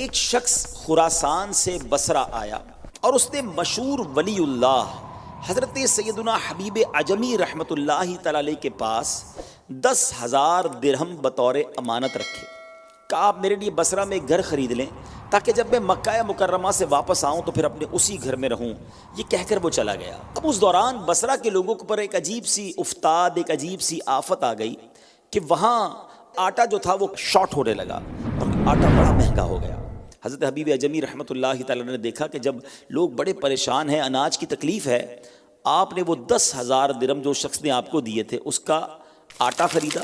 ایک شخص خراسان سے بصرہ آیا اور اس نے مشہور ولی اللہ حضرت سیدنا حبیب عجمی رحمۃ اللہ تعالی علیہ کے پاس 10,000 درہم بطور امانت رکھے. کہا آپ میرے لیے بصرہ میں ایک گھر خرید لیں تاکہ جب میں مکہ مکرمہ سے واپس آؤں تو پھر اپنے اسی گھر میں رہوں. یہ کہہ کر وہ چلا گیا. اب اس دوران بصرہ کے لوگوں پر ایک عجیب سی افتاد، ایک عجیب سی آفت آ گئی کہ وہاں آٹا جو تھا وہ شارٹ ہونے لگا اور آٹا بڑا مہنگا ہو گیا. حضرت حبیب عجمی رحمۃ اللہ تعالی نے دیکھا کہ جب لوگ بڑے پریشان ہیں، اناج کی تکلیف ہے، آپ نے وہ 10,000 درہم جو شخص نے آپ کو دیے تھے اس کا آٹا خریدا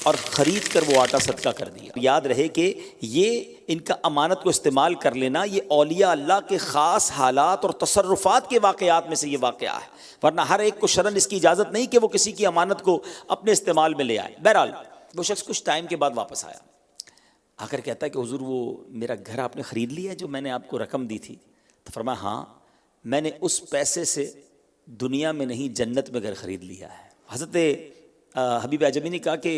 اور خرید کر وہ آٹا صدقہ کر دیا. یاد رہے کہ یہ ان کا امانت کو استعمال کر لینا یہ اولیاء اللہ کے خاص حالات اور تصرفات کے واقعات میں سے یہ واقعہ ہے، ورنہ ہر ایک کو شرعاً اس کی اجازت نہیں کہ وہ کسی کی امانت کو اپنے استعمال میں لے آئے. بہرحال وہ شخص کچھ ٹائم کے بعد واپس آیا، آ کر کہتا ہے کہ حضور وہ میرا گھر آپ نے خرید لیا ہے جو میں نے آپ کو رقم دی تھی؟ تو فرمایا ہاں، میں نے اس پیسے سے دنیا میں نہیں جنت میں گھر خرید لیا ہے. حضرت حبیب عجمی نے کہا کہ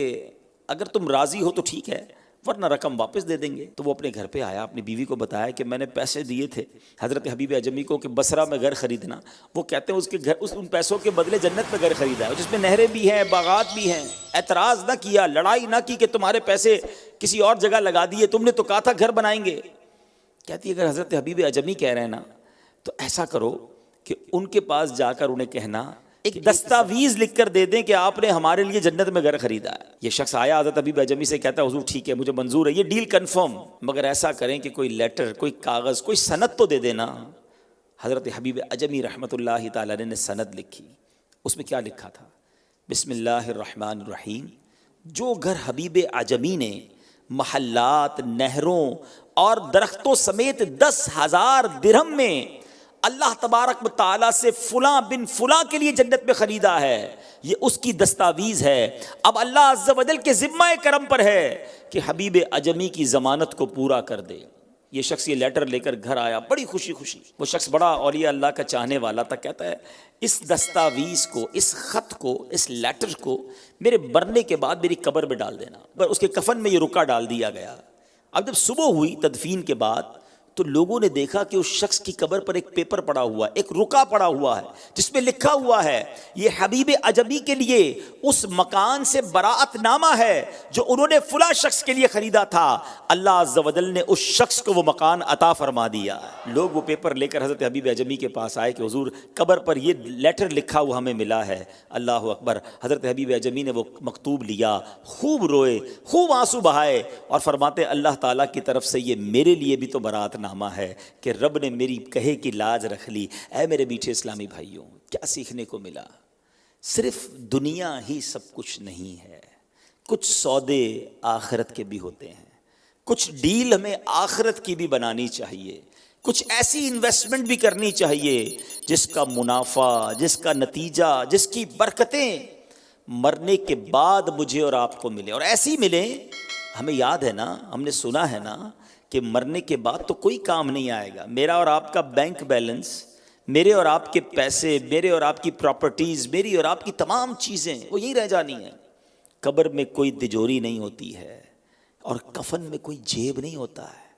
اگر تم راضی ہو تو ٹھیک ہے ورنہ رقم واپس دے دیں گے. تو وہ اپنے گھر پہ آیا، اپنی بیوی کو بتایا کہ میں نے پیسے دیے تھے حضرت حبیب عجمی کو کہ بصرہ میں گھر خریدنا. وہ کہتے ہیں اس کے گھر ان پیسوں کے بدلے جنت میں گھر خریدا ہے جس میں نہریں بھی ہیں، باغات بھی ہیں. اعتراض نہ کیا، لڑائی نہ کی کہ تمہارے پیسے کسی اور جگہ لگا دیے، تم نے تو کہا تھا گھر بنائیں گے. کہتی ہے اگر حضرت حبیب عجمی کہہ رہے ہیں نا تو ایسا کرو کہ ان کے پاس جا کر انہیں کہنا ایک دستاویز لکھ کر دے دیں کہ آپ نے ہمارے لیے جنت میں گھر خریدا ہے. یہ شخص آیا حضرت حبیب عجمی سے، کہتا ہے حضور ٹھیک ہے مجھے منظور ہے، یہ ڈیل کنفرم، مگر ایسا کریں کہ کوئی لیٹر، کوئی کاغذ، کوئی سند تو دے دینا. حضرت حبیب عجمی رحمۃ اللہ تعالی نے سند لکھی. اس میں کیا لکھا تھا؟ بسم اللہ الرحمن الرحیم. جو گھر حبیب عجمی نے محلات، نہروں اور درختوں سمیت 10,000 درہم میں اللہ تبارک و تعالیٰ سے فلاں بن فلاں کے لیے جنت میں خریدا ہے، یہ اس کی دستاویز ہے. اب اللہ عز و جل کے ذمہ کرم پر ہے کہ حبیب عجمی کی ضمانت کو پورا کر دے. یہ شخص یہ لیٹر لے کر گھر آیا بڑی خوشی خوشی. وہ شخص بڑا اولیاء اللہ کا چاہنے والا تھا. کہتا ہے اس دستاویز کو، اس خط کو، اس لیٹر کو میرے مرنے کے بعد میری قبر میں ڈال دینا. پر اس کے کفن میں یہ رکا ڈال دیا گیا. اب جب صبح ہوئی تدفین کے بعد تو لوگوں نے دیکھا کہ اس شخص کی قبر پر ایک پیپر پڑا ہوا ہے، ایک رکا پڑا ہوا ہے جس میں لکھا ہوا ہے یہ حبیب عجمی کے لیے اس مکان سے براءت نامہ ہے جو انہوں نے فلاں شخص کے لیے خریدا تھا. اللہ عز و جل نے اس شخص کو وہ مکان عطا فرما دیا. لوگ وہ پیپر لے کر حضرت حبیب عجمی کے پاس آئے کہ حضور قبر پر یہ لیٹر لکھا ہوا ہمیں ملا ہے. اللہ اکبر. حضرت حبیب عجمی نے وہ مکتوب لیا، خوب روئے، خوب آنسو بہائے اور فرماتے اللہ تعالیٰ کی طرف سے یہ میرے لیے بھی تو براءت نامہ ہے کہ رب نے میری کہے کی لاج رکھ لی. اے میرے میٹھے اسلامی بھائیوں، کیا سیکھنے کو ملا؟ صرف دنیا ہی سب کچھ نہیں ہے، کچھ سودے آخرت کے بھی ہوتے ہیں، کچھ ڈیل ہمیں آخرت کی بھی بنانی چاہیے، کچھ ایسی انویسٹمنٹ بھی کرنی چاہیے جس کا منافع، جس کا نتیجہ، جس کی برکتیں مرنے کے بعد مجھے اور آپ کو ملے اور ایسی ملیں. ہمیں یاد ہے نا، ہم نے سنا ہے نا کہ مرنے کے بعد تو کوئی کام نہیں آئے گا. میرا اور آپ کا بینک بیلنس، میرے اور آپ کے پیسے، میرے اور آپ کی پراپرٹیز، میری اور آپ کی تمام چیزیں وہ یہیں رہ جانی ہیں. قبر میں کوئی تجوری نہیں ہوتی ہے اور کفن میں کوئی جیب نہیں ہوتا ہے.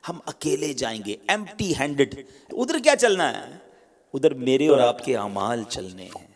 ہم اکیلے جائیں گے ایمپٹی ہینڈڈ. ادھر کیا چلنا ہے؟ ادھر میرے اور آپ کے اعمال چلنے ہیں.